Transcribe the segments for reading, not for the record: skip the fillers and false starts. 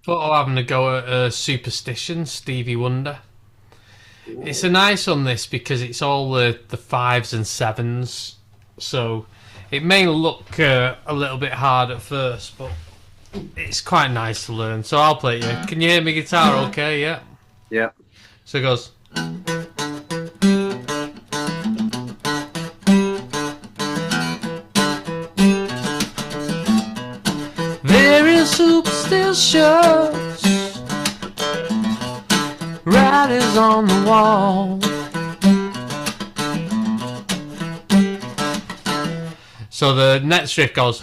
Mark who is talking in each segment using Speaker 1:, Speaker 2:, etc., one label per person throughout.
Speaker 1: Thought of having a go at Superstition, Stevie Wonder. It's a nice one, this, because it's all the fives and sevens. So it may look a little bit hard at first, but it's quite nice to learn. So I'll play it. Yeah. Can you hear me guitar okay? Yeah.
Speaker 2: Yeah.
Speaker 1: So it goes. Various superstitions, writings on the wall. So the next riff goes.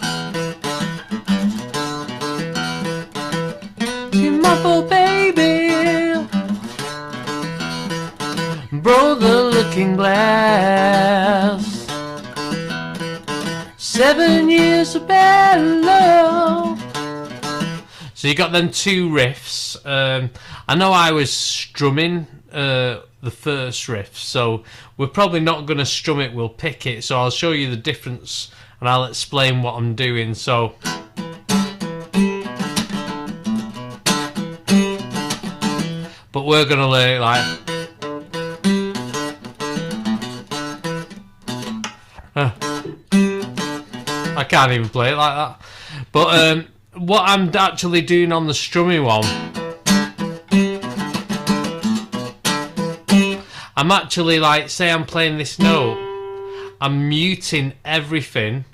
Speaker 1: You muffle baby, brother looking glass. 7 years of bad love. So you got them two riffs. I know I was strumming the first riff, so we're probably not going to strum it, we'll pick it. So I'll show you the difference and I'll explain what I'm doing. So but we're going to learn it like I can't even play it like that. But what I'm actually doing on the strumming one, I'm actually like, say I'm playing this note, I'm muting everything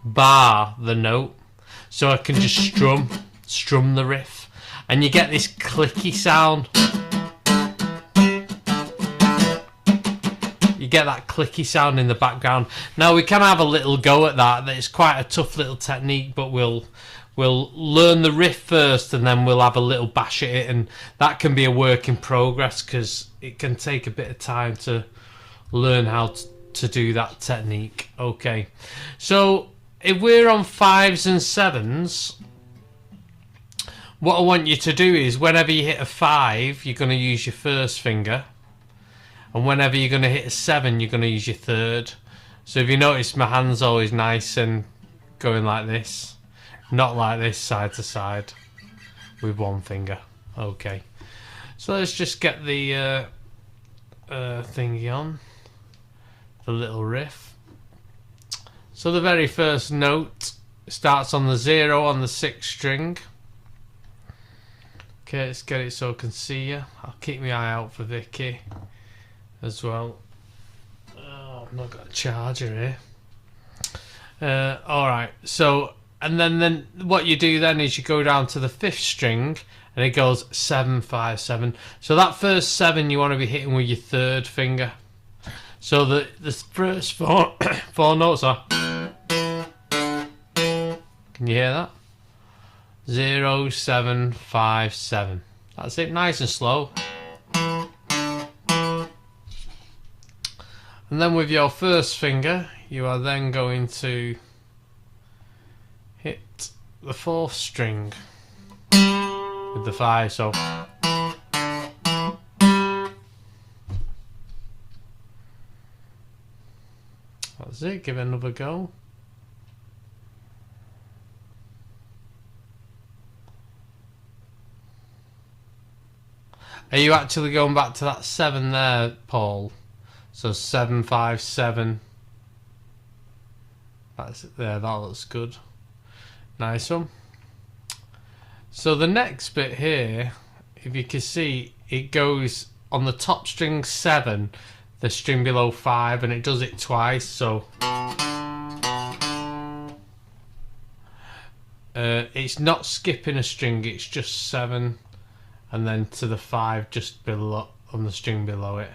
Speaker 1: bar the note, so I can just strum the riff, and you get this clicky sound. You get that clicky sound in the background. Now we can have a little go at that. It's quite a tough little technique, but we'll learn the riff first, and then we'll have a little bash at it, and that can be a work in progress because it can take a bit of time to learn how to do that technique. Okay, so if we're on fives and sevens, what I want you to do is whenever you hit a 5, you're going to use your first finger, and whenever you're going to hit a 7, you're going to use your third. So if you notice, my hand's always nice and going like this, not like this side to side with one finger. Okay, so let's just get the thingy on, the little riff. So the very first note starts on the 0 on the 6th string. Okay, let's get it so I can see you. I'll keep my eye out for Vicky as well. Oh, I've not got a charger here. Alright, so, and then what you do then is you go down to the 5th string, and it goes 7, 5, 7. So that first 7 you want to be hitting with your third finger. So the first four, four notes are... Can you hear that? 0, 7, 5, 7. That's it, nice and slow. And then with your first finger, you are then going to hit the 4th string with the 5. So that's it, give it another go. Are you actually going back to that 7 there, Paul? So 7, 5, 7. That's it there, that looks good. Nice one. So the next bit here, if you can see, it goes on the top string 7, the string below 5, and it does it twice. So it's not skipping a string, it's just 7 and then to the 5 just below on the string below it.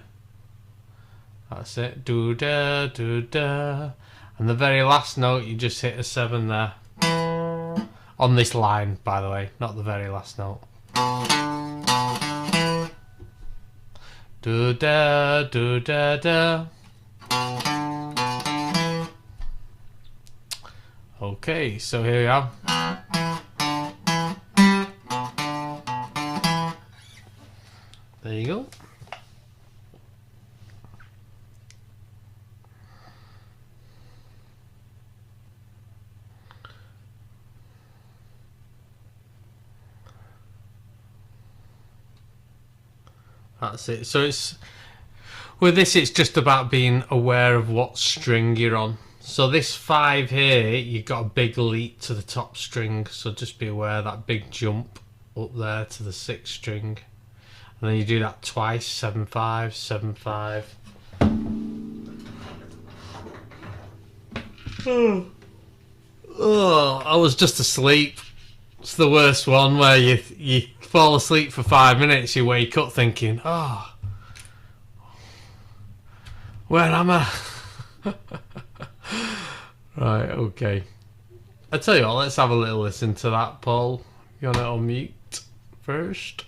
Speaker 1: That's it. Do da do da. And the very last note you just hit a 7 there. On this line, by the way, not the very last note. Do da do da da. Okay, so here we are. There you go. That's it. So it's with this, it's just about being aware of what string you're on. So this 5 here, you've got a big leap to the top string, so just be aware of that big jump up there to the 6th string. And then you do that twice, 7/5, 7/5. Oh, I was just asleep. It's the worst one where you fall asleep for 5 minutes, you wake up thinking, oh, where am I? Right, okay. I tell you what, let's have a little listen to that, Paul. You want to unmute first?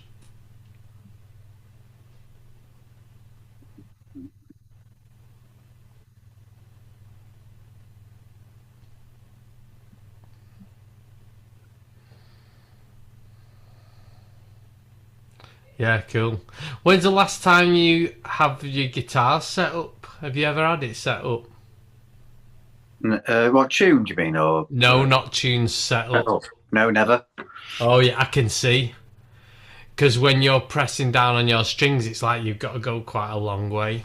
Speaker 1: Yeah, cool. When's the last time you have your guitar set up? Have you ever had it set up?
Speaker 2: What tune do you mean? Or
Speaker 1: No, not tunes set up.
Speaker 2: No, never.
Speaker 1: Oh yeah, I can see. Because when you're pressing down on your strings, it's like you've got to go quite a long way.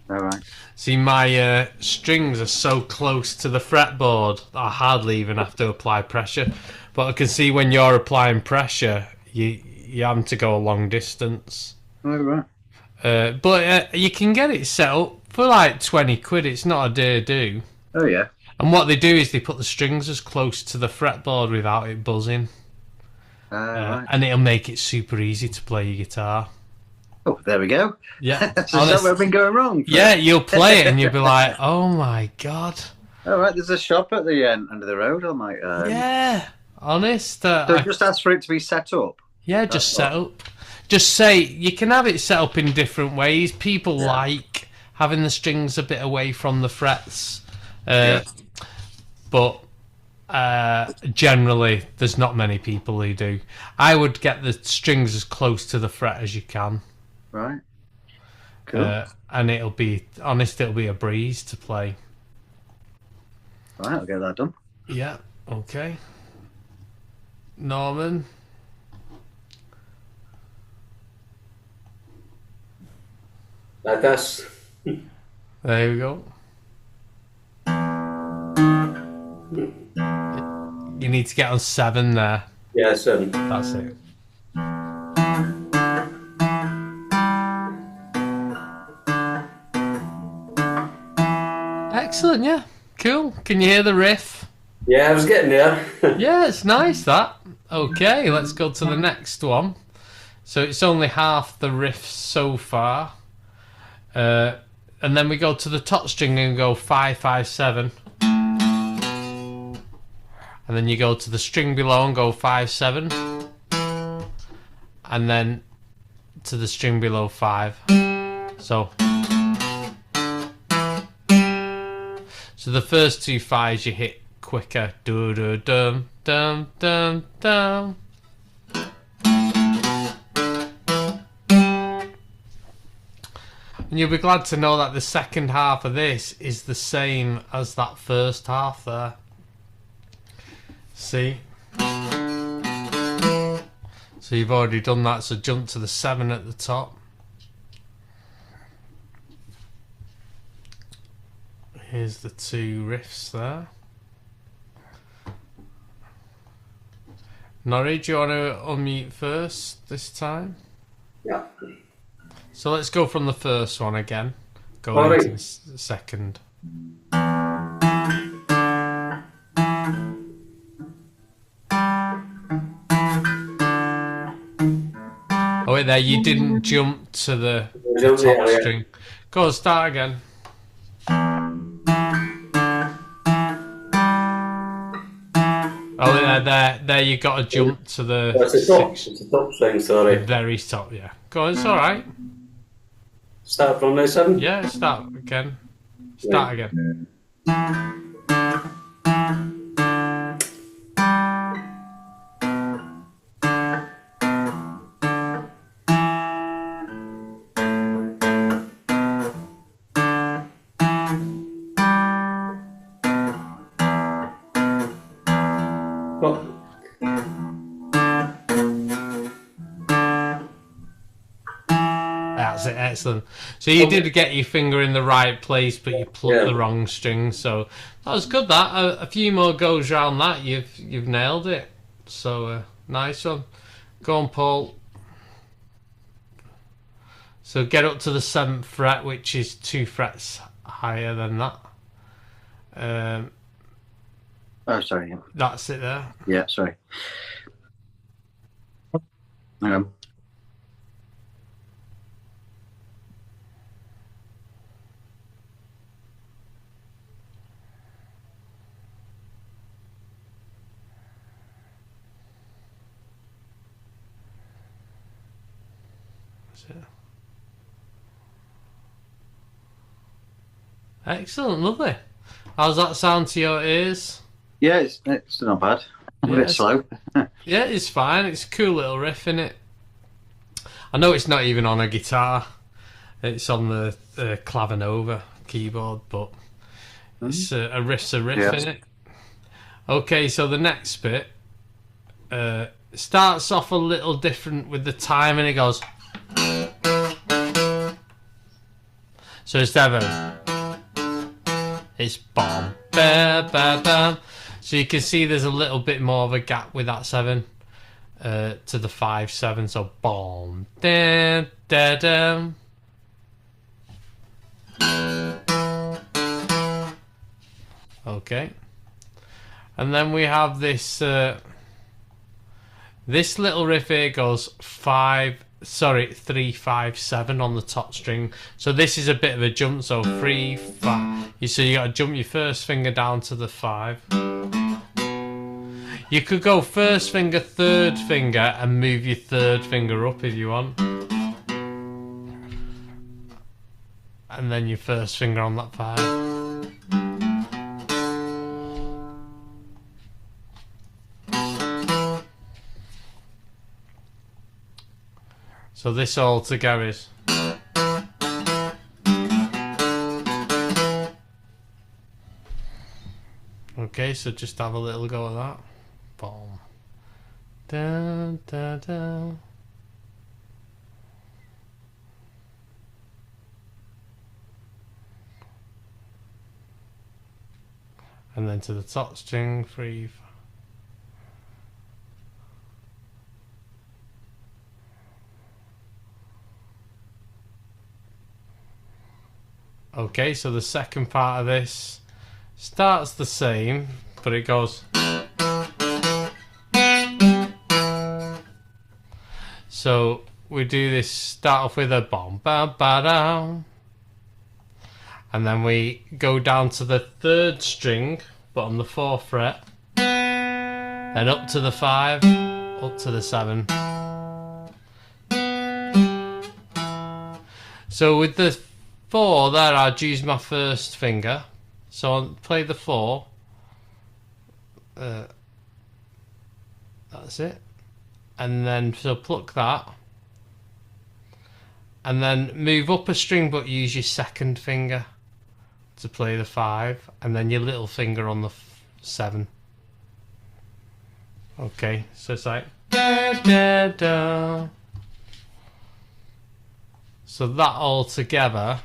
Speaker 2: All right.
Speaker 1: See, my strings are so close to the fretboard that I hardly even have to apply pressure. But I can see when you're applying pressure, you have to go a long distance.
Speaker 2: All right.
Speaker 1: But you can get it set up for like 20 quid. It's not a day do.
Speaker 2: Oh yeah.
Speaker 1: And what they do is they put the strings as close to the fretboard without it buzzing.
Speaker 2: Right.
Speaker 1: And it'll make it super easy to play your guitar.
Speaker 2: Oh, there we go.
Speaker 1: Yeah.
Speaker 2: So somewhere I've been going wrong.
Speaker 1: Yeah, you'll play it and you'll be like, oh my God.
Speaker 2: All right, there's a shop at the end of the road. I might.
Speaker 1: Yeah, honest.
Speaker 2: So just ask for it to be set up.
Speaker 1: Yeah, just set up. Just say, you can have it set up in different ways. People like having the strings a bit away from the frets. But generally, there's not many people who do. I would get the strings as close to the fret as you can.
Speaker 2: Right. Cool.
Speaker 1: And it'll be a breeze to play.
Speaker 2: Right, I'll get that done.
Speaker 1: Yeah, okay. Norman.
Speaker 3: Like this.
Speaker 1: There we go. You need to get on 7 there.
Speaker 3: Yeah, 7.
Speaker 1: That's it. Excellent, yeah. Cool. Can you hear the riff?
Speaker 3: Yeah, I was getting there.
Speaker 1: Yeah, it's nice, that. Okay, let's go to the next one. So it's only half the riff so far. And then we go to the top string and go 5, 5, 7. And then you go to the string below and go 5, 7. And then to the string below 5. So the first 2 5s you hit quicker. Do do dum dum dum dum. And you'll be glad to know that the second half of this is the same as that first half there. See? So you've already done that, so jump to the 7 at the top. Here's the 2 riffs there. Norrie, do you want to unmute first this time?
Speaker 3: Yeah.
Speaker 1: So let's go from the first one again. Go
Speaker 3: All
Speaker 1: into
Speaker 3: right.
Speaker 1: the second. Oh wait, there you didn't jump to the top string. Go on, start again. Oh, there you got to jump to the
Speaker 3: It's a top string, sorry.
Speaker 1: very top, yeah. Go on, it's alright.
Speaker 3: Start from now, 7?
Speaker 1: Yeah, start again. Start again.
Speaker 3: Oh.
Speaker 1: That's it, excellent. So you did get your finger in the right place, but you plucked the wrong string. So that was good. That a few more goes round that, you've nailed it. So nice one. Go on, Paul. So get up to the 7th fret, which is 2 frets higher than that.
Speaker 2: Oh, sorry.
Speaker 1: That's it there.
Speaker 2: Yeah, sorry. Hang on.
Speaker 1: That's it. Excellent, lovely. How's that sound to your ears?
Speaker 2: Yeah, it's not bad. A bit slow.
Speaker 1: Yeah, it's fine. It's a cool little riff, innit? I know it's not even on a guitar. It's on the Clavinova keyboard, but it's a riff's a riff, innit? Okay, so the next bit starts off a little different with the time, and it goes. So instead of it's bomb, ba ba bam. So you can see there's a little bit more of a gap with that 7 to the 5/7. So bomb, da da da. Okay, and then we have this this little riff here goes 3/5/7 on the top string. So this is a bit of a jump. So 3 5. So you got to jump your first finger down to the 5. You could go first finger, third finger, and move your third finger up if you want, and then your first finger on that 5. So this all together is. Okay, so just have a little go at that. Boom. Da, da, da. And then to the top string, 3 5. Okay, so the second part of this starts the same, but it goes. So we do this, start off with a bomb, ba ba down, and then we go down to the 3rd string, but on the 4th fret, then up to the 5, up to the 7. So with the 4 there, I'd use my first finger. So I'll play the 4. That's it. And then so pluck that. And then move up a string, but use your second finger to play the 5. And then your little finger on the 7. Okay, so it's like da da da. So that all together.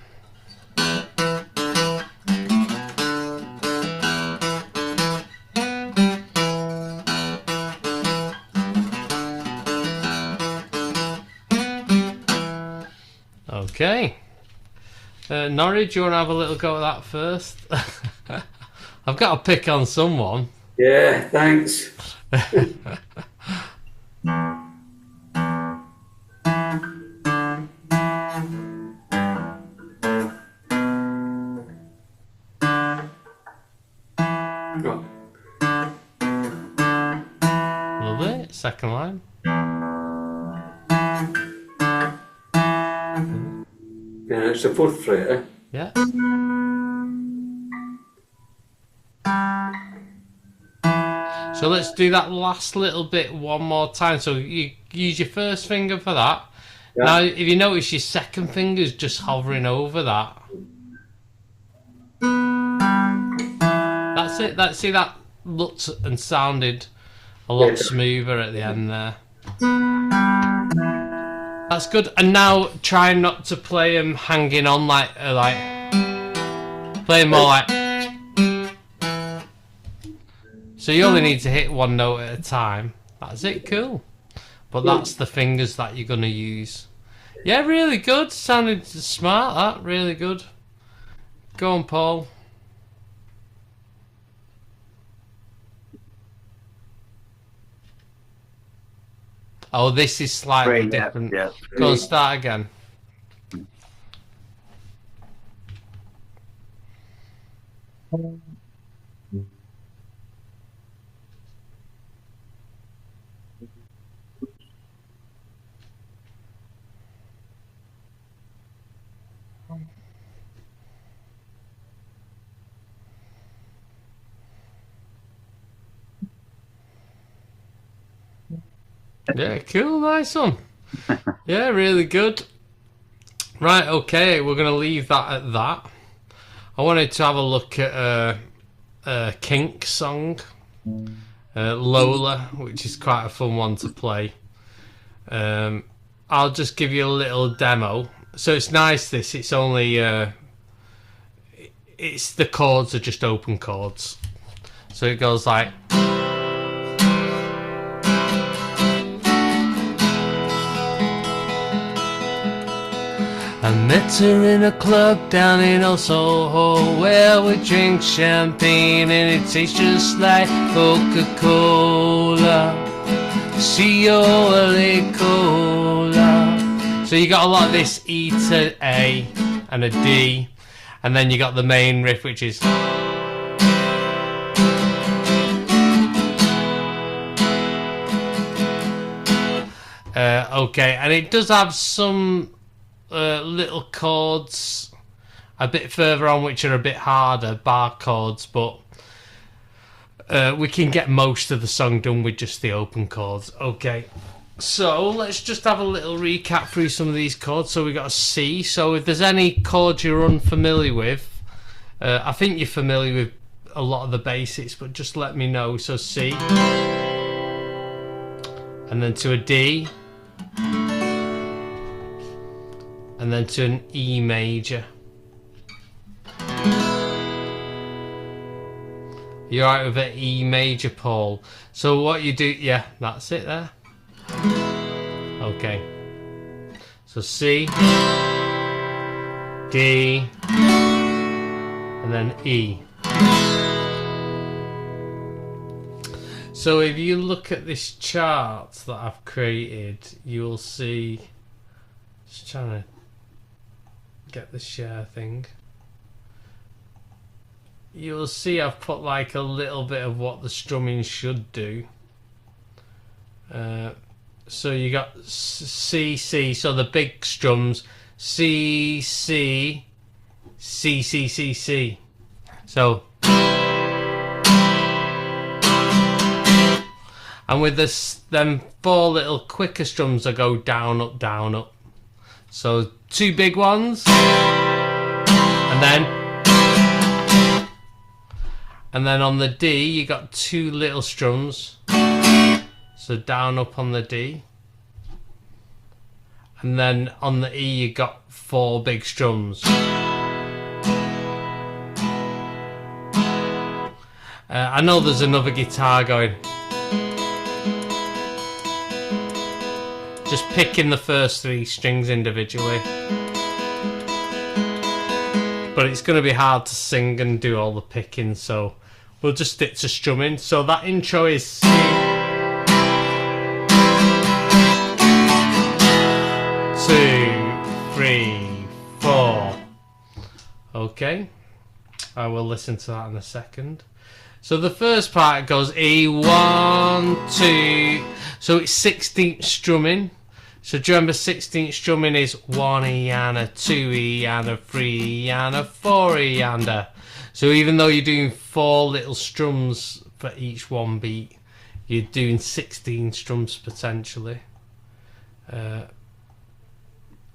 Speaker 1: Okay. Norrie, do you want to have a little go at that first? I've got to pick on someone.
Speaker 3: Yeah, thanks.
Speaker 1: Lovely. Second line.
Speaker 3: Yeah, it's the 4th fret, eh?
Speaker 1: Yeah. So let's do that last little bit one more time. So you use your first finger for that. Yeah. Now, if you notice, your second finger is just hovering over that. That's it. See, that looked and sounded a lot smoother at the end there. That's good. And now try not to play them hanging on like play more like. So you only need to hit one note at a time. That's it, cool. But that's the fingers that you're gonna use. Yeah, really good. Sounded smart. That really good. Go on, Paul. Oh, this is slightly
Speaker 2: Great,
Speaker 1: different.
Speaker 2: yeah.
Speaker 1: Go on, start again. Yeah, cool, nice one. Yeah, really good. Right, okay, we're going to leave that at that. I wanted to have a look at a Kink song, Lola, which is quite a fun one to play. I'll just give you a little demo. So it's nice, this. It's only... it's the chords are just open chords. So it goes like... I met her in a club down in Old Soho where we drink champagne and it tastes just like Coca-Cola. C-O-L-A-Cola. So you got a lot of this E to A and a D, and then you got the main riff, which is... okay, and it does have some little chords a bit further on which are a bit harder, bar chords, but we can get most of the song done with just the open chords. Okay, so let's just have a little recap through some of these chords. So we got a C. So if there's any chords you're unfamiliar with, I think you're familiar with a lot of the basics, but just let me know. So C, and then to a D, and then to an E major. You're right with an E major, Paul. So what you do, yeah, that's it there. Okay. So C, D, and then E. So if you look at this chart that I've created, you will see, just trying to get the share thing, you'll see I've put like a little bit of what the strumming should do. So you got C, C, so the big strums, C, C, C, C, C, C. So, and with this, them four little quicker strums that go down, up, down, up. So two big ones, and then on the D you got two little strums. So down, up on the D, and then on the E you got four big strums. I know there's another guitar going. Just picking the first three strings individually. But it's going to be hard to sing and do all the picking, so we'll just stick to strumming. So that intro is C, 2, 3, 4. Okay, I will listen to that in a second. So the first part goes E, 1, 2. So it's 16th strumming. So do you remember 16th strumming is 1 E and a 2 E and a 3 E and a 4 E and a. So even though you're doing 4 little strums for each one beat, you're doing 16 strums potentially.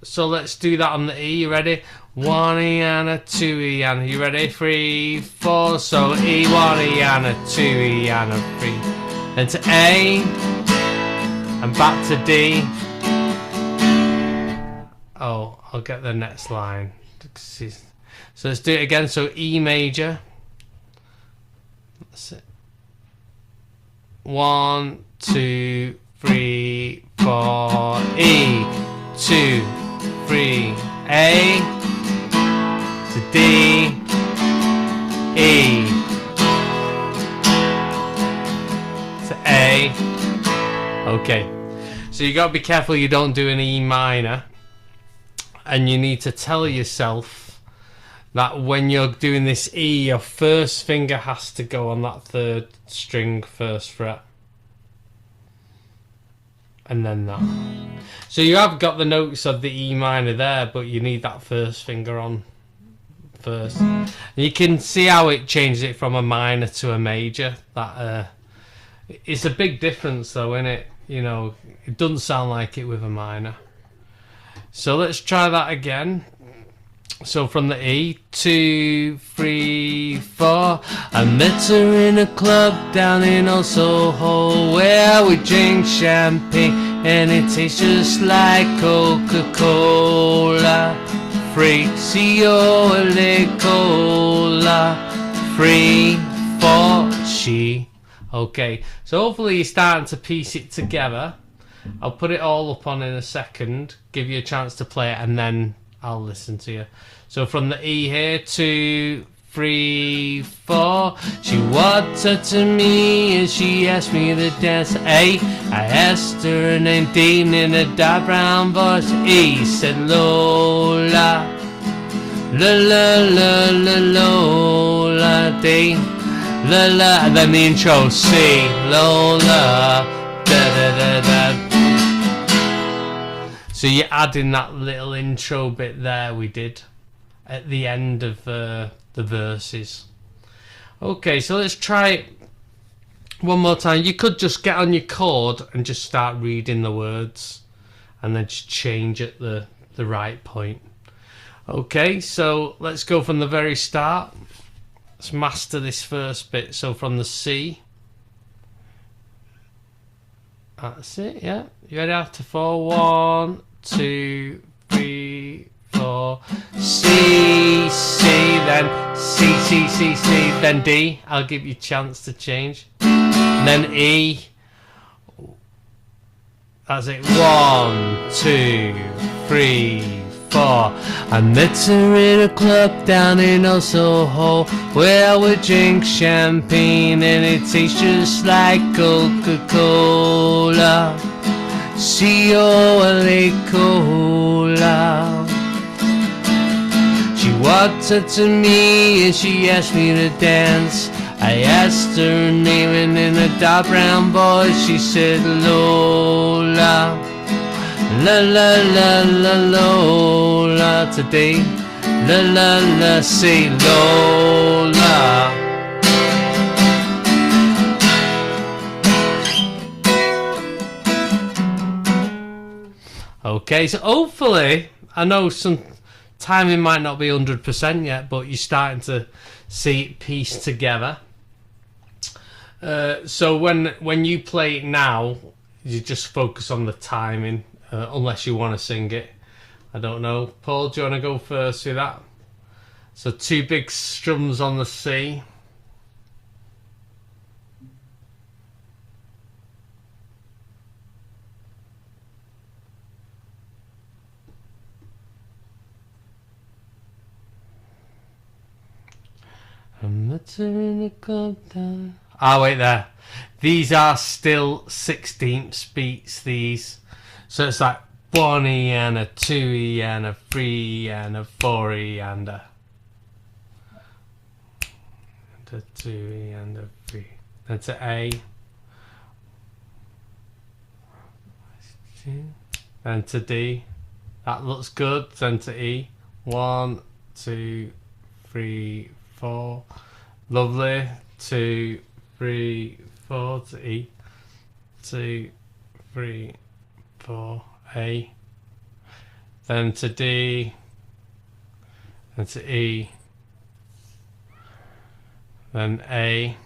Speaker 1: So let's do that on the E. You ready? 1 E and a 2 E and, you ready? 3, 4. So E, 1 E and a 2 E and a 3. Then to A, and back to D, Oh, I'll get the next line. So let's do it again. So E major. That's it. 1, 2, 3, 4. E. 2, 3. A to D. E to A. Okay. So you got to be careful you don't do an E minor. And you need to tell yourself that when you're doing this E, your first finger has to go on that third string, first fret. And then that. So you have got the notes of the E minor there, but you need that first finger on first. You can see how it changes it from a minor to a major. That it's a big difference though, isn't it? You know, it doesn't sound like it with a minor. So let's try that again. So from the E, 2, 3, 4. I met her in a club down in Old Soho where we drink champagne and it tastes just like Coca-Cola. Free, C-O-L-A cola. Free for she. Okay, so hopefully you're starting to piece it together. I'll put it all up on in a second, give you a chance to play it, and then I'll listen to you. So from the E here, 2, 3, 4. She walked up to me and she asked me to dance. A, I asked her name. D, in a dark brown voice. E said Lola, la la la la Lola. D, la la, and then the intro. C, Lola, da da da da. So you're adding that little intro bit there we did at the end of the verses. Okay, so let's try it one more time. You could just get on your chord and just start reading the words and then just change at the right point. Okay, so let's go from the very start. Let's master this first bit. So from the C. That's it, yeah. You ready after 4? 1, 2, 3, 4. C, C, then C, C, C, C, then D. I'll give you a chance to change. And then E. That's it. 1, 2, 3, 4. I met her in a club down in Old Soho where we drink champagne and it tastes just like Coca-Cola. C-O-L-A cola. She walked up to me and she asked me to dance. I asked her name and in a dark brown voice she said Lola, la la la la Lola. Today, la la la, say Lola. Okay, so hopefully, I know some timing might not be 100% yet, but you're starting to see it piece together. So when you play it now, you just focus on the timing, unless you want to sing it. I don't know. Paul, do you want to go first with that? So 2 big strums on the C. Ah, wait there. These are still 16th beats, these. So it's like 1 E and a 2 E and a 3 E and a 4 E and a 2 E and a 3. Then to A. Then to D. That looks good. Then to E. 1, 2, 3, 4. Lovely. 2, 3, 4 to E. 2, 3, 4. A. Then to D. Then to E. Then A.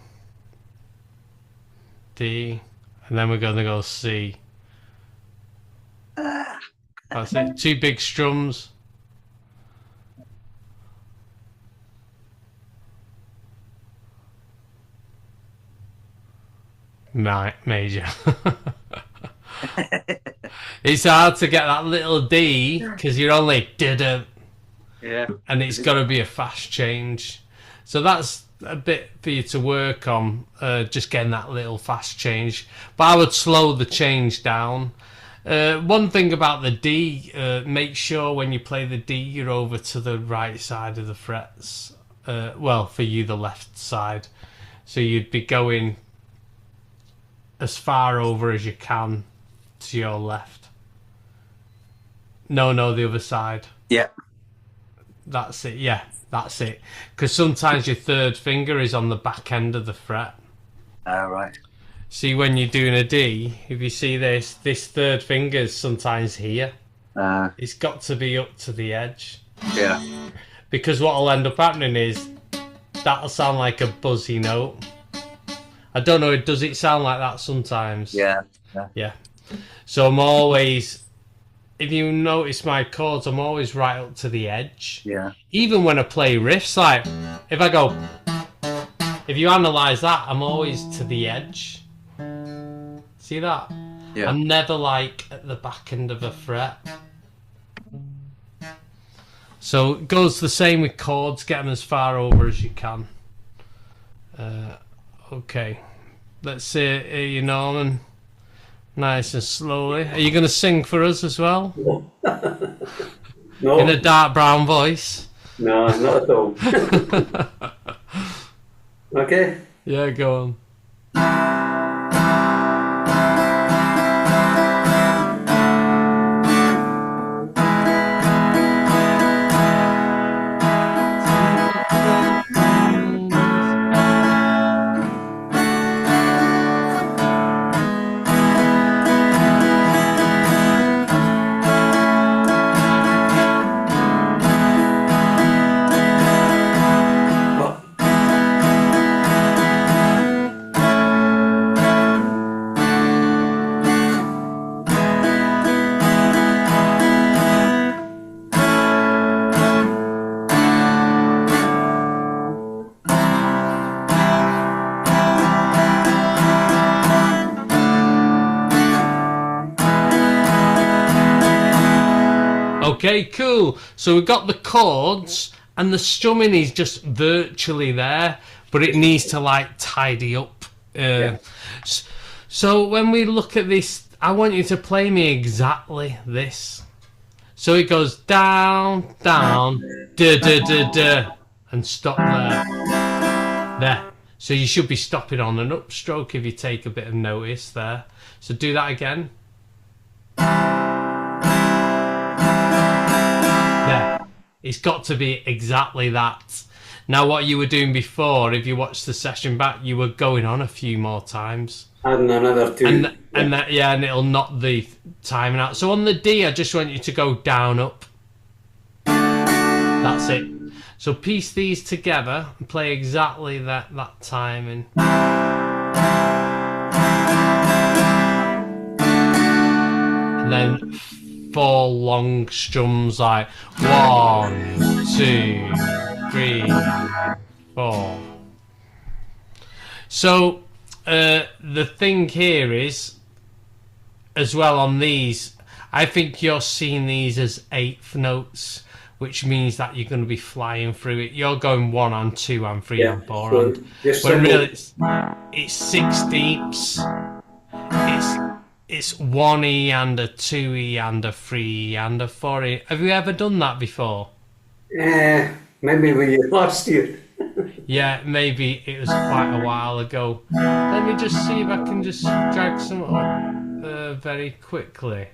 Speaker 1: D. And then we're going to go C. That's it. 2 big strums. Major. It's hard to get that little D because you're only didn't.
Speaker 2: Yeah.
Speaker 1: And it's got to be a fast change. So that's a bit for you to work on, just getting that little fast change. But I would slow the change down. One thing about the D, make sure when you play the D, you're over to the right side of the frets. Well, for you, the left side. So you'd be going as far over as you can to your left. No, the other side.
Speaker 2: Yeah.
Speaker 1: That's it, yeah, that's it. Because sometimes your 3rd finger is on the back end of the fret.
Speaker 2: Right.
Speaker 1: See, when you're doing a D, if you see this 3rd finger is sometimes here. It's got to be up to the edge.
Speaker 2: Yeah.
Speaker 1: Because what will end up happening is that'll sound like a buzzy note. I don't know, does it sound like that sometimes?
Speaker 2: Yeah.
Speaker 1: Yeah. So I'm always... If you notice my chords, I'm always right up to the edge.
Speaker 2: Yeah.
Speaker 1: Even when I play riffs, like if I go, if you analyse that, I'm always to the edge. See that?
Speaker 2: Yeah.
Speaker 1: I'm never like at the back end of a fret. So it goes the same with chords. Get them as far over as you can. Okay. Let's see, you Norman. Nice and slowly. Are you going to sing for us as well?
Speaker 3: No.
Speaker 1: In a dark brown voice?
Speaker 3: No, not at all. Okay.
Speaker 1: Yeah, go on. Okay, cool. So we've got the chords and the strumming is just virtually there, but it needs to like tidy up. So when we look at this, I want you to play me exactly this. So it goes down, down, da da da da, and stop there. There. So you should be stopping on an upstroke if you take a bit of notice there. So do that again. There. It's got to be exactly that. Now what you were doing before, if you watch the session back, you were going on a few more times.
Speaker 3: Adding another 2.
Speaker 1: And it'll knock the timing out. So on the D, I just want you to go down, up. That's it. So piece these together and play exactly that timing. And then 4 long strums like 1, 2, 3, 4. So the thing here is, as well on these, I think you're seeing these as 8th notes, which means that you're going to be flying through it. You're going 1 and 2 and 3 and 4
Speaker 3: so
Speaker 1: and when really it's 16ths. It's 1 E and a 2 E and a 3 E and a 4 E. Have you ever done that before?
Speaker 3: Maybe when you last year.
Speaker 1: Yeah, maybe it was quite a while ago. Let me just see if I can just drag some up very quickly.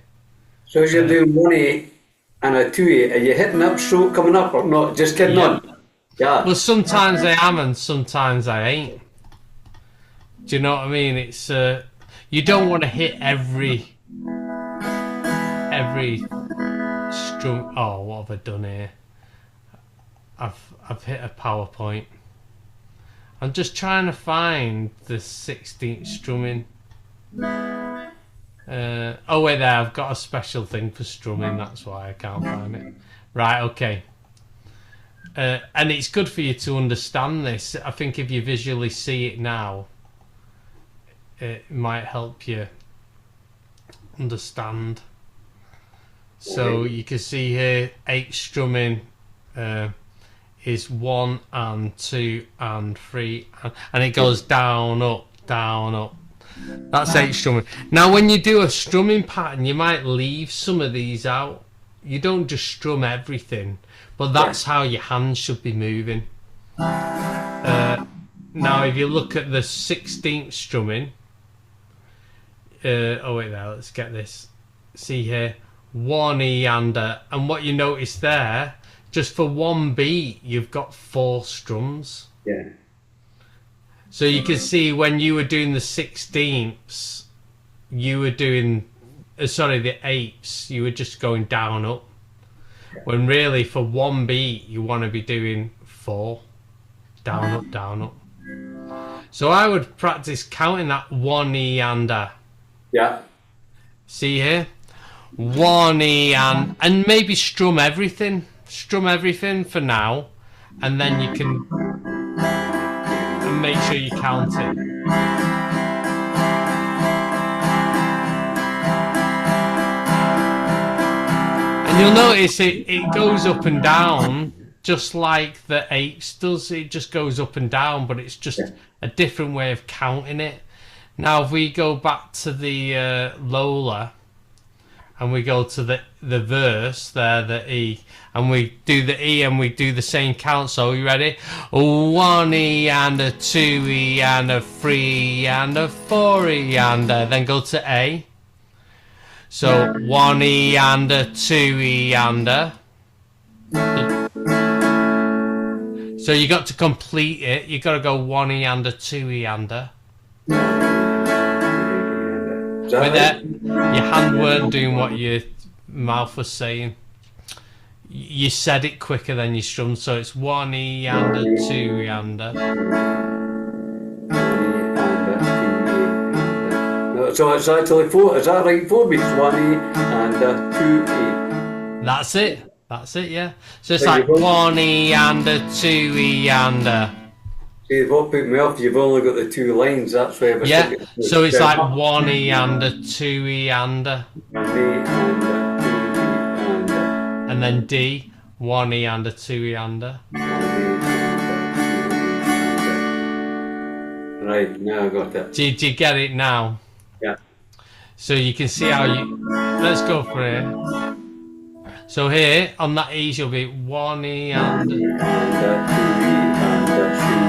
Speaker 3: So as you're doing 1 A and a 2 A, are you hitting upstroke coming up or not? Just kidding on? Yeah.
Speaker 1: Well, sometimes I am and sometimes I ain't. Do you know what I mean? It's you don't want to hit every strum. Oh, what have I done here? I've hit a PowerPoint. I'm just trying to find the 16th strumming. Oh wait, there. I've got a special thing for strumming. That's why I can't find it. Right. Okay. And it's good for you to understand this. I think if you visually see it now, it might help you understand. So you can see here, 8 strumming is 1 and 2 and 3, and it goes down, up, down, up. That's 8 strumming. Now when you do a strumming pattern, you might leave some of these out. You don't just strum everything, but that's how your hands should be moving. Now if you look at the 16th strumming, oh wait there, let's get this. See here, 1 E and what you notice there, just for 1 beat, you've got 4 strums.
Speaker 3: Yeah.
Speaker 1: So you can see when you were doing the 16ths, you were doing, sorry, the 8ths, you were just going down, up. When really for 1 beat, you want to be doing 4. Down, up, down, up. So I would practice counting that 1 E and
Speaker 3: Yeah.
Speaker 1: See here? 1 E and maybe strum everything. Strum everything for now. And then you can and make sure you count it. And you'll notice it goes up and down just like the 8s does. It just goes up and down, but it's just a different way of counting it. Now if we go back to the Lola and we go to the verse there, the E, and we do the E and we do the same count. So you ready? 1 E and a 2 E and a 3 E and a 4 E and then go to A. So 1 E and a 2 E and so you got to complete it. You got to go 1 E and a 2 E and With that, your hand weren't doing what your mouth was saying. You said it quicker than you strummed, so it's 1 E and a 2 E and
Speaker 3: So it's actually 4. Is that right? 4 beats, 1 E and 2 E.
Speaker 1: That's it. That's it. Yeah. So it's like 1 E and a 2 E and
Speaker 3: See, what put me off, you've only got the 2 lines, that's why I was thinking.
Speaker 1: So it's like 1 E and a 2 E and
Speaker 3: 1 E and 2 E
Speaker 1: and then D, 1 E and a 2 E and
Speaker 3: Right, now I got that.
Speaker 1: Do you get it now?
Speaker 3: Yeah.
Speaker 1: So you can see how you... Let's go for it. So here, on that E, you'll be 1 E and
Speaker 3: 2 E and 3 E.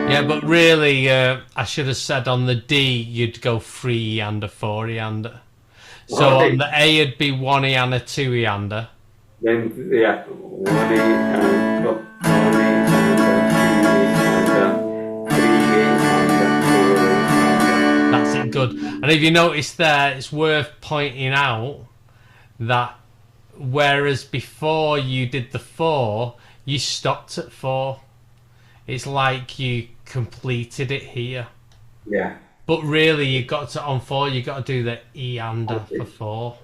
Speaker 1: Yeah, but really, I should have said on the D, you'd go 3 and a 4 E and So on the A, it'd be 1 E and a 2 E and
Speaker 3: Then, yeah, 1 E and 1 E and 2 E and 3 E and 4 E.
Speaker 1: That's it, good. And if you notice there, it's worth pointing out that whereas before you did the 4, you stopped at 4. It's like you completed it here.
Speaker 3: Yeah.
Speaker 1: But really, you got to, on 4, you got to do the E and for 4.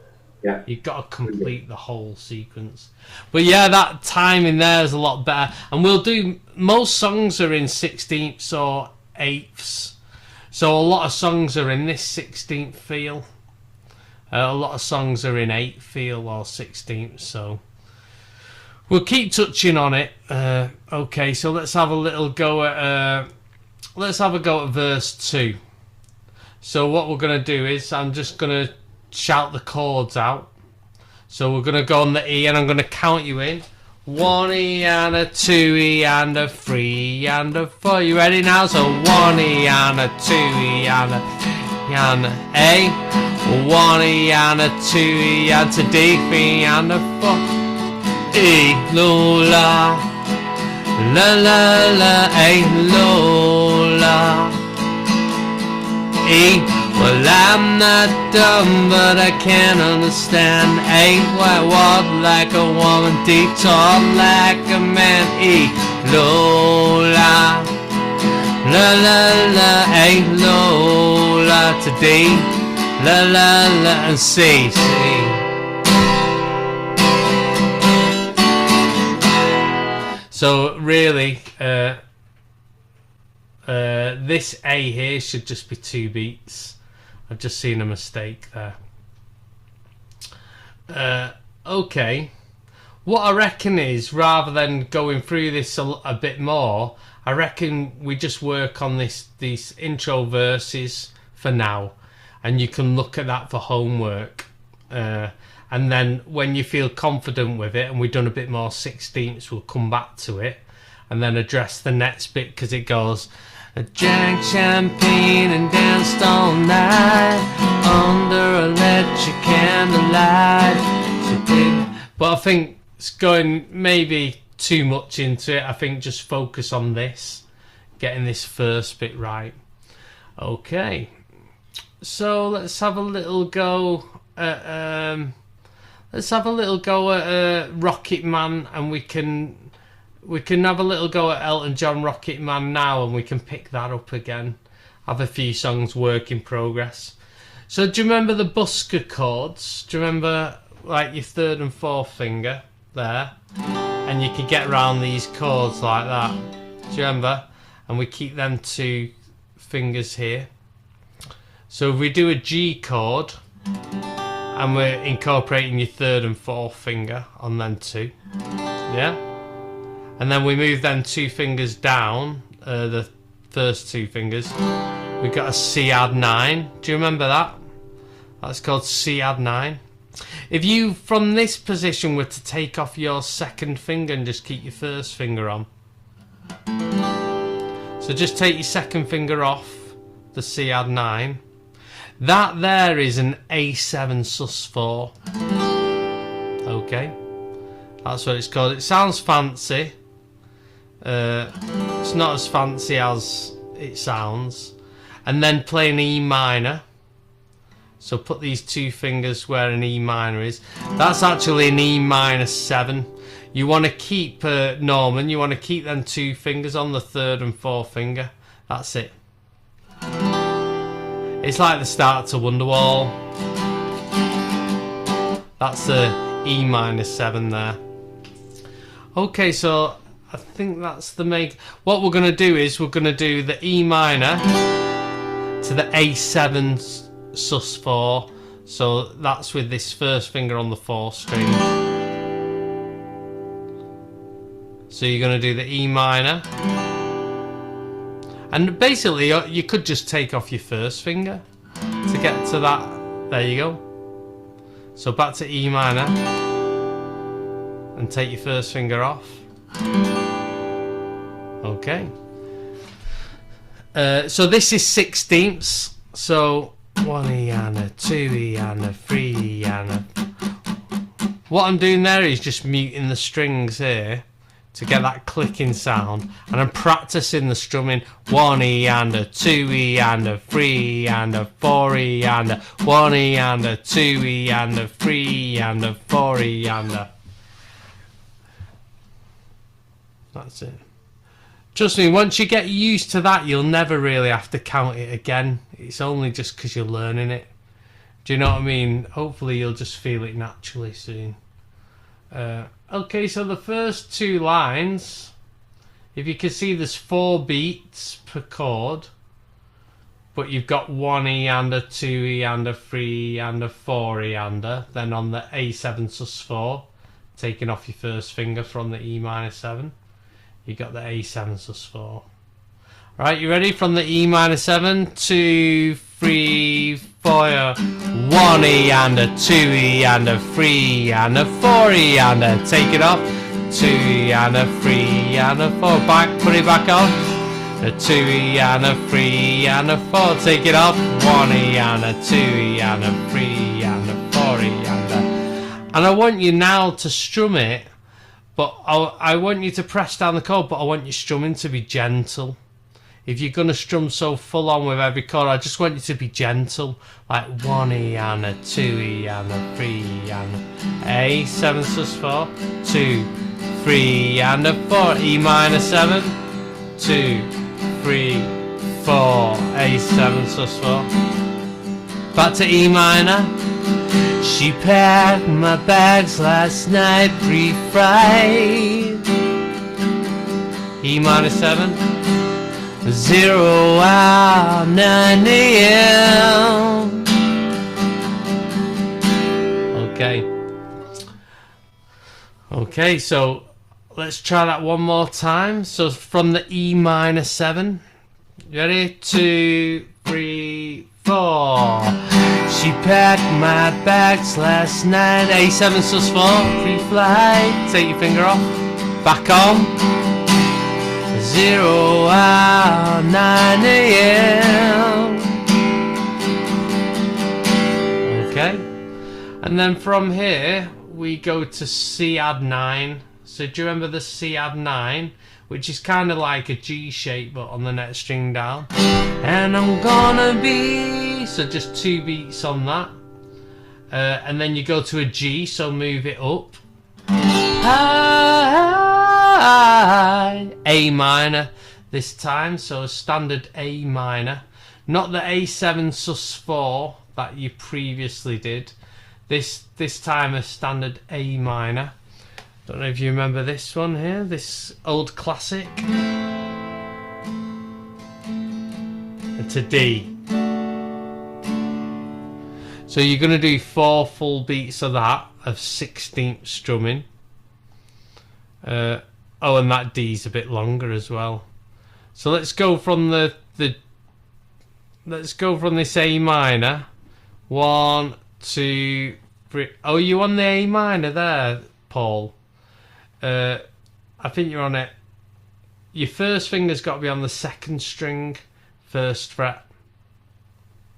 Speaker 3: Yeah.
Speaker 1: You've got to complete the whole sequence. But yeah, that timing there is a lot better. And we'll do, most songs are in 16ths or 8ths. So a lot of songs are in this 16th feel. A lot of songs are in 8th feel or 16th. So we'll keep touching on it. Okay, so let's have a little go at verse 2. So what we're going to do is I'm just going to shout the chords out. So we're going to go on the E and I'm going to count you in. 1 E and a 2 E and a 3 E and a 4. You ready now? So 1 E and a 2 E and a A. 1 E and a 2 E and to D, 3 and a 4. E, Lola, la la la, A, Lola. E. Well, I'm not dumb, but I can't understand. A. Why walk like a woman? D. Talk like a man. E. Lola, la la la. A. Lola to D, la la la, and C. C. So really, this A here should just be 2 beats. I've just seen a mistake there. Okay, what I reckon is, rather than going through this a bit more, I reckon we just work on these intro verses for now, and you can look at that for homework. And then when you feel confident with it, and we've done a bit more 16ths, we'll come back to it and then address the next bit, because it goes, I drank champagne and danced all night under electric candlelight. But I think it's going maybe too much into it. I think just focus on this, getting this first bit right. Okay, so let's have a little go at Rocket Man, and we can have a little go at Elton John Rocket Man now, and we can pick that up again. Have a few songs work in progress. So do you remember the busker chords? Do you remember like your 3rd and 4th finger there? And you can get around these chords like that. Do you remember? And we keep them 2 fingers here. So if we do a G chord, and we're incorporating your 3rd and 4th finger on them 2, yeah? And then we move them 2 fingers down, the first 2 fingers. We've got a C add 9. Do you remember that? That's called C add 9. If you, from this position, were to take off your 2nd finger and just keep your 1st finger on. So just take your 2nd finger off the C add 9. That there is an A7 sus4. Okay, that's what it's called. It sounds fancy. It's not as fancy as it sounds. And then play an E minor. So put these 2 fingers where an E minor is. That's actually an E minor 7. You want to keep, Norman, you want to keep them 2 fingers on the 3rd and 4th finger. That's it. It's like the start to Wonderwall. That's the E minor 7 there. Okay, so I think that's the what we're going to do is we're going to do the E minor to the A7 sus4. So that's with this 1st finger on the 4th string. So you're going to do the E minor. And basically you could just take off your 1st finger to get to that. There you go. So back to E minor and take your 1st finger off. Okay. So this is 16ths. So 1 E and a 2 E and a 3 E and a... What I'm doing there is just muting the strings here to get that clicking sound, and I'm practicing the strumming. 1 E and a 2 E and a 3 E and a 4 E and a 1 E and a 2 E and a 3 E and a 4 E and a... That's it. Trust me, once you get used to that, you'll never really have to count it again. It's only just because you're learning it. Do you know what I mean? Hopefully you'll just feel it naturally soon. Okay, so the first 2 lines, if you can see, there's 4 beats per chord, but you've got 1 E and a 2 E and a 3 E and a 4 E and a, then on the A7 sus4, taking off your 1st finger from the E minor 7, you got the A7 sus4. Right, you ready? From the E minor 7, 2, 3, 4, 1 E and a 2 E and a 3 E and a 4 E and a, take it off, 2 E and a 3 E and a 4, back, put it back on, a 2 E and a 3 E and a 4, take it off, 1 E and a 2 E and a 3 E and a 4 E and a... And I want you now to strum it, but I want you to press down the chord, but I want your strumming to be gentle. if you're going to strum so full on with every chord, I just want you to be gentle. Like 1E and a 2E and a 3 and a A7 sus 4, 2, 3 and a 4, E minor 7, 2, 3, 4, A7 sus 4. Back to E minor. She packed my bags last night pre-fried. E minor 7, 0 hour 9 AM. Okay, so let's try that one more time. So from the E minor 7, ready? 2, 3, 4. She packed my bags last night. A7 sus 4, pre-flight. Take your finger off. Back on. 0 hour 9 AM. Okay. And then from here we go to C add 9. So do you remember the C add 9? Which is kind of like a G shape but on the next string down. And I'm gonna be, so just 2 beats on that. And then you go to a G, so move it up. A minor this time, so a standard A minor. Not the A7 sus 4 that you previously did. This time a standard A minor. Don't know if you remember this one here, this old classic. To D. So you're going to do 4 full beats of that, of 16th strumming. Oh, and that D's a bit longer as well. So let's go from let's go from this A minor. 1, 2, 3. Oh, you on the A minor there, Paul? I think you're on it. Your first finger's got to be on the 2nd string, 1st fret,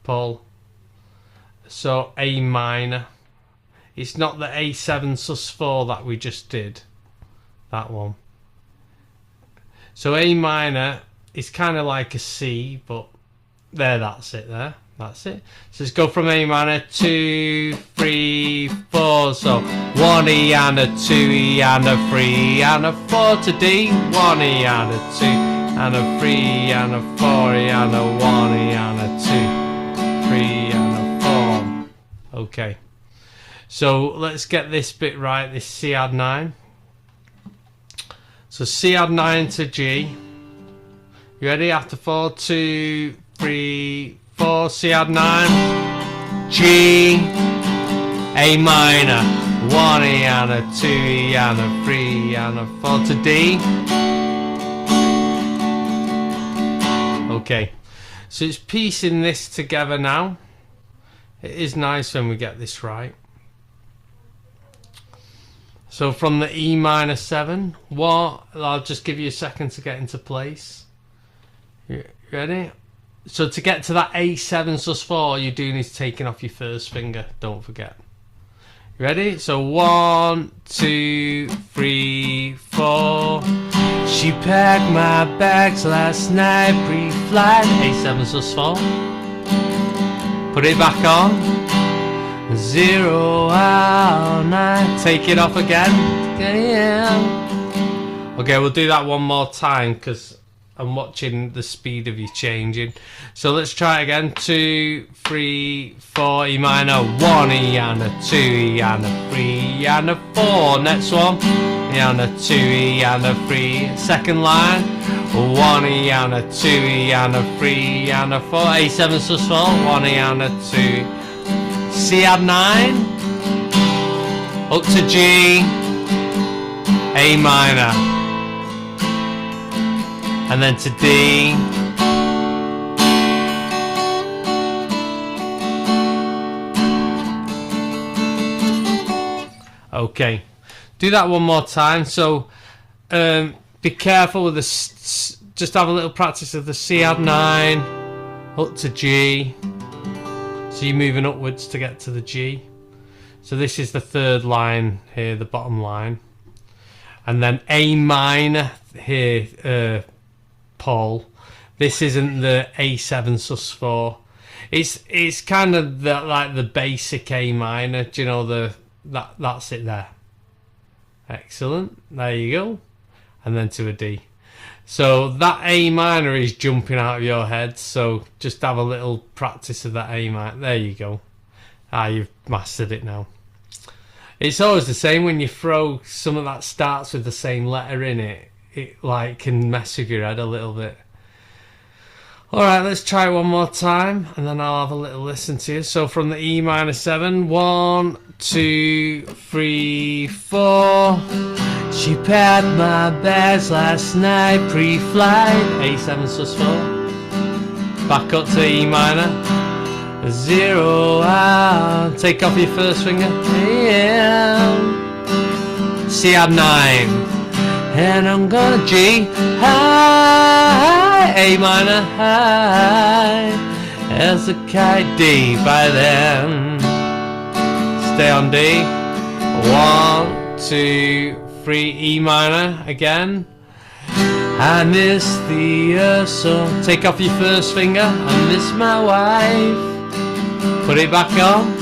Speaker 1: Paul. So A minor. It's not the A7 sus 4 that we just did. That one. So A minor is kind of like a C, but there, that's it there. That's it. So let's go from A minor, 2, 3, 4. So 1E and a 2E and a 3 and a 4 to D. 1E and a 2 and a 3 and a 4E and a 1E and a 2, 3 and a 4. Okay. So let's get this bit right. This C add 9. So C add 9 to G. You ready? After 4, 2, 3, 4, C add 9, G, A minor, 1E and a 2E and a 3 and a 4 to D. Okay, so it's piecing this together now. It is nice when we get this right. So from the E minor 7, I'll just give you a second to get into place. You ready? So to get to that A7 sus 4, all you're doing is taking off your first finger. Don't forget. You ready? So 1, 2, 3, 4. She packed my bags last night pre-flight. A7 sus 4. Put it back on. 0 hour 9. Take it off again. Okay, we'll do that one more time because I'm watching the speed of you changing. So let's try it again. 2, 3, 4, E minor, 1E and a 2E and a 3 and a 4. Next one, E and a 2E and a 3. Second line, 1E and a 2E and a 3 and a 4. A7 sus 4, 1E and a 2. C add 9. Up to G, A minor. And then to D. Okay, do that one more time. So be careful with the just have a little practice of the C add 9 up to G. So you're moving upwards to get to the G. So this is the 3rd line here, the bottom line. And then A minor here, Paul. This isn't the A7 sus4. It's kind of like the basic A minor. Do you know that's it there? Excellent. There you go. And then to a D. So that A minor is jumping out of your head. So just have a little practice of that A minor. There you go. You've mastered it now. It's always the same when you throw something that starts with the same letter in it. It like can mess with your head a little bit. Alright, let's try it one more time and then I'll have a little listen to you. So from the E minor 7, 1, 2, 3, 4. She packed my bags last night pre-flight. A7 sus4. Back up to E minor. 0 out. Take off your first finger. C add 9. And I'm gonna G high, A minor high, as a kite D by then. Stay on D. 1, 2, 3, E minor again. I miss the earth, so take off your first finger. I miss my wife. Put it back on.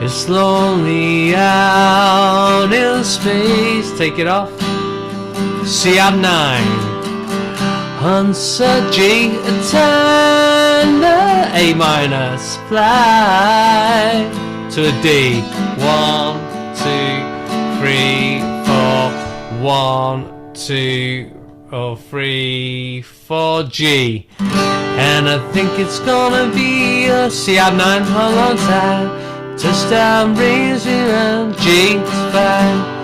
Speaker 1: It's lonely out in space. Take it off. C add 9. Answer G tender A minor fly to a D. 1, 2, 3, 4. 1, 2, 3, 4 G. And I think it's gonna be a C add 9 for a long time. Touchdown brings me around. G is fine.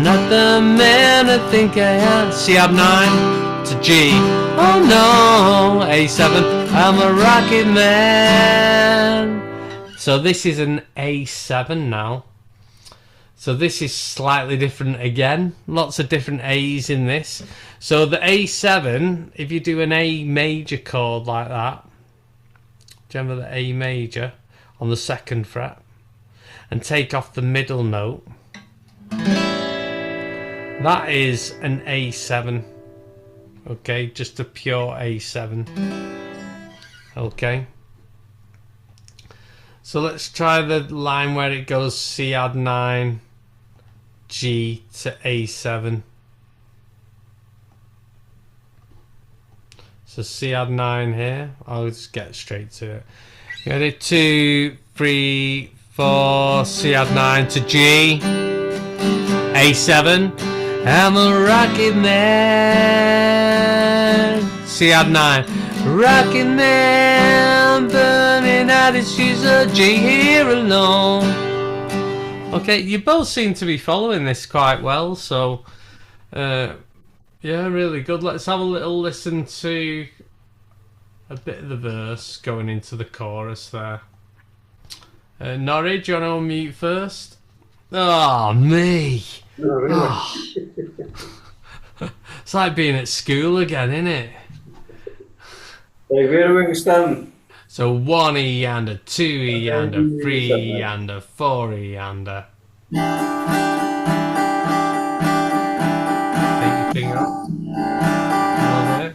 Speaker 1: Not the man I think I am. C add 9 to G. Oh no, A7. I'm a rocket man. So this is an A7 now. So this is slightly different again. Lots of different A's in this. So the A7, if you do an A major chord like that, do you remember the A major on the 2nd fret, and take off the middle note, that is an A7. Okay, just a pure A7. Okay. So let's try the line where it goes C add 9, G to A7. So C add 9 here. I'll just get straight to it. Ready? 2, 3, 4. C add 9 to G. A7. I'm a rocket man. C add 9. Rocket man burning out his fuse of G here alone. Okay, you both seem to be following this quite well, so yeah, really good. Let's have a little listen to a bit of the verse going into the chorus there. Norrie, do you want to unmute first? Oh, me.
Speaker 3: No, really.
Speaker 1: Oh. It's like being at school again, isn't it?
Speaker 3: Like, where are we starting?
Speaker 1: So 1 E and a 2 E and a 3 E and a 4 E and a... Take your finger off. Over there.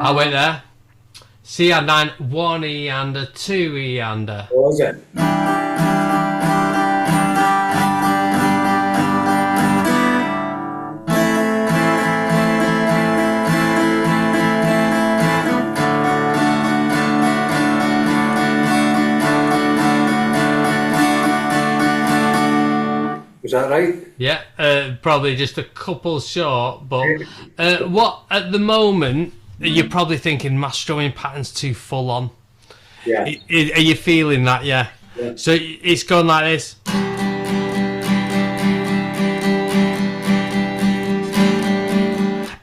Speaker 1: I'll wait there. C add 9, 1 E and a 2 E and a...
Speaker 3: What was it? Was that right?
Speaker 1: Yeah, probably just a couple short, but what at the moment you're probably thinking my strumming pattern's too full on.
Speaker 3: Yeah.
Speaker 1: Are you feeling that? Yeah. So it's going like this.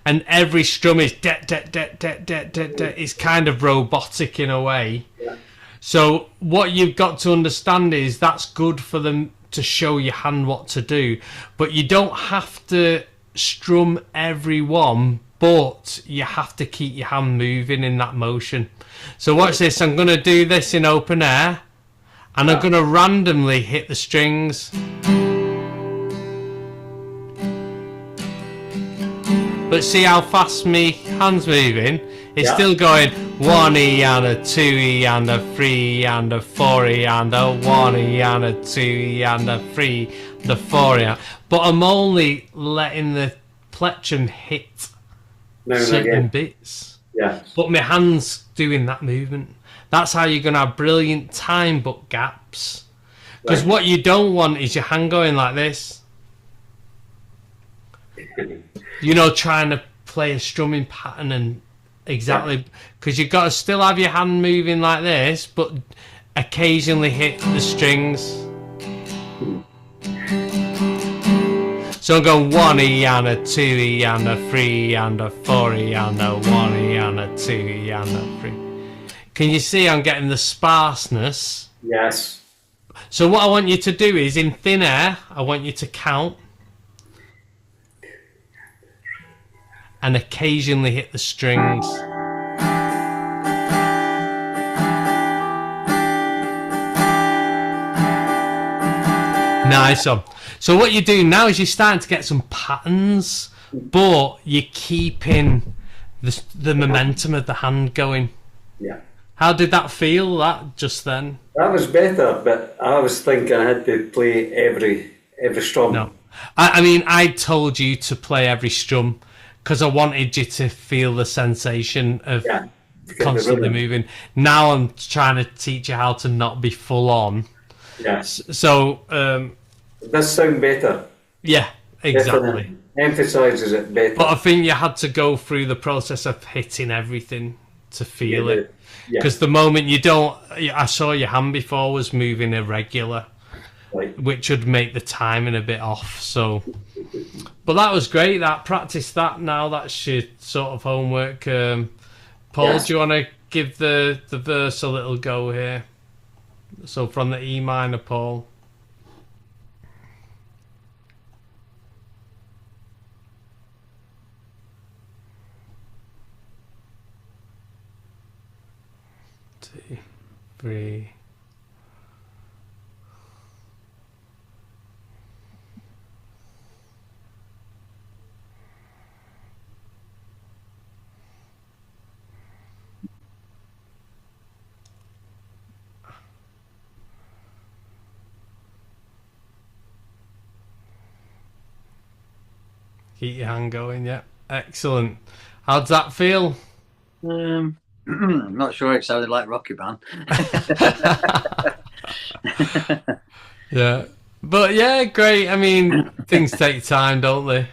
Speaker 1: And every strum is it's kind of robotic in a way.
Speaker 3: Yeah.
Speaker 1: So what you've got to understand is that's good for them to show your hand what to do, but you don't have to strum every one but you have to keep your hand moving in that motion. So watch this. I'm going to do this in open air, and I'm going to randomly hit the strings. But see how fast me hand's moving? It's still going 1E and a 2E and a 3E and a 4E and a 1E and a 2E and a 3, the 4E. But I'm only letting the plectrum hit certain bits.
Speaker 3: Yeah.
Speaker 1: But my hand's doing that movement. That's how you're going to have brilliant time but gaps. Because what you don't want is your hand going like this. You know, trying to play a strumming pattern and exactly, because you've got to still have your hand moving like this, but occasionally hit the strings. So I'm going 1E and a 2E and a 3E and a 4E and a 1E and a 2E and a 3. Can you see I'm getting the sparseness?
Speaker 3: Yes.
Speaker 1: So what I want you to do is, in thin air, I want you to count and occasionally hit the strings. Nice one. So what you're doing now is you're starting to get some patterns, but you're keeping the momentum of the hand going.
Speaker 3: Yeah.
Speaker 1: How did that feel, that just then?
Speaker 3: That was better, but I was thinking I had to play every strum.
Speaker 1: No. I mean, I told you to play every strum because I wanted you to feel the sensation of constantly moving. Now I'm trying to teach you how to not be full on.
Speaker 3: Yes.
Speaker 1: So
Speaker 3: It does sound better.
Speaker 1: yeah, exactly.
Speaker 3: Definitely. Emphasises it better.
Speaker 1: But I think you had to go through the process of hitting everything to feel it. Because the moment you don't, I saw your hand before was moving irregular, which would make the timing a bit off. So, but that was great. That practice that now. That's your sort of homework. Paul, do you want to give the verse a little go here? So from the E minor, Paul. Two, three. Keep your hand going, yeah. Excellent. How'd that feel?
Speaker 2: I'm not sure it sounded like Rocky Band.
Speaker 1: Yeah. But yeah, great. I mean, things take time, don't they?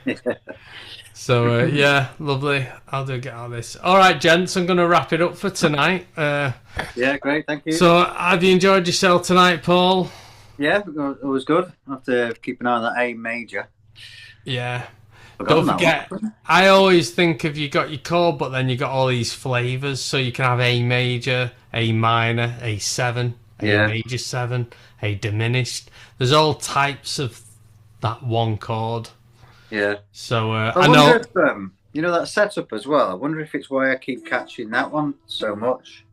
Speaker 1: So, yeah, lovely. I'll do get out of this. All right, gents, I'm going to wrap it up for tonight.
Speaker 2: Yeah, great, thank you.
Speaker 1: So, have you enjoyed yourself tonight, Paul?
Speaker 2: Yeah, it was good. I have to keep an eye on that A major.
Speaker 1: Yeah. Don't forget, I always think if you got your chord, but then you got all these flavours, so you can have A major, A minor, A7, A major 7, A diminished. There's all types of that one chord.
Speaker 2: Yeah.
Speaker 1: So
Speaker 2: I know if, you know, that setup as well. I wonder if it's why I keep catching that one so much.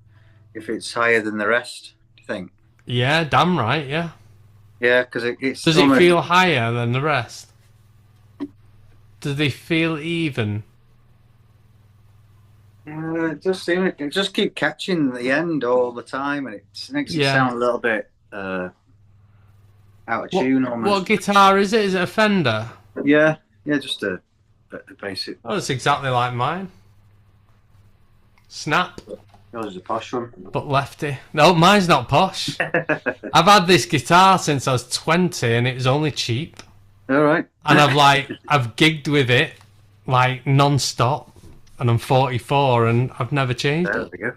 Speaker 2: If it's higher than the rest, do you think?
Speaker 1: Yeah, damn right. Yeah.
Speaker 2: Yeah, because it's.
Speaker 1: Does it feel higher than the rest? Do they feel even?
Speaker 2: It just seems it just keep catching the end all the time, and it makes it sound a little bit out of tune almost.
Speaker 1: What guitar is it? Is it a Fender?
Speaker 2: Yeah, just a basic.
Speaker 1: Oh, it's exactly like mine. Snap.
Speaker 2: Yours is a posh one.
Speaker 1: But lefty. No, mine's not posh. I've had this guitar since I was 20 and it was only cheap.
Speaker 2: All right.
Speaker 1: And I've gigged with it like non-stop, and I'm 44 and I've never changed it.
Speaker 2: We go.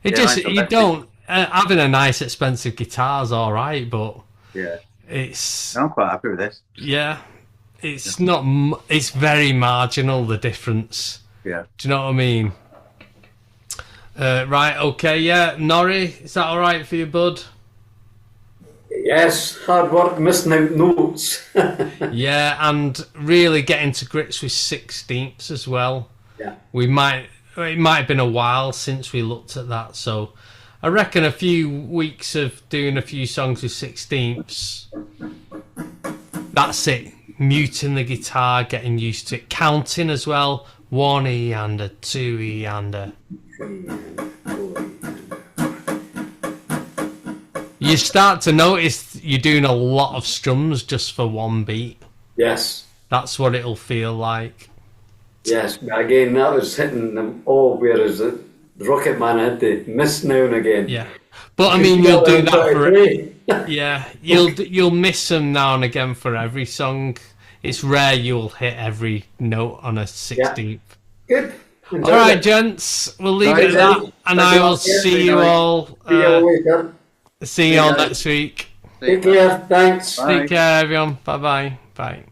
Speaker 1: It you don't having a nice expensive guitar's all right, but I'm
Speaker 2: quite happy with this.
Speaker 1: Yeah, it's not. It's very marginal, the difference.
Speaker 2: Yeah.
Speaker 1: Do you know what I mean? Right. Okay. Yeah. Norrie, is that all right for you, bud?
Speaker 3: Yes, hard work, missing out notes.
Speaker 1: Yeah, and really getting to grips with 16ths as well. it might have been a while since we looked at that. So I reckon a few weeks of doing a few songs with 16ths. That's it. Muting the guitar, getting used to it, counting as well. 1E and a 2E and a. You start to notice you're doing a lot of strums just for one beat.
Speaker 3: Yes.
Speaker 1: That's what it'll feel like.
Speaker 3: Yes, but again, that was hitting them all, whereas the Rocket Man had to miss now and again.
Speaker 1: Yeah, but I mean, you'll do that for yeah. You'll miss them now and again for every song. It's rare you'll hit every note on a 16th.
Speaker 3: Yeah. Good.
Speaker 1: All right, gents, we'll leave it at that, and I will see you all. See you all next week.
Speaker 3: Take care. Thanks.
Speaker 1: Take care, everyone. Bye-bye. Bye.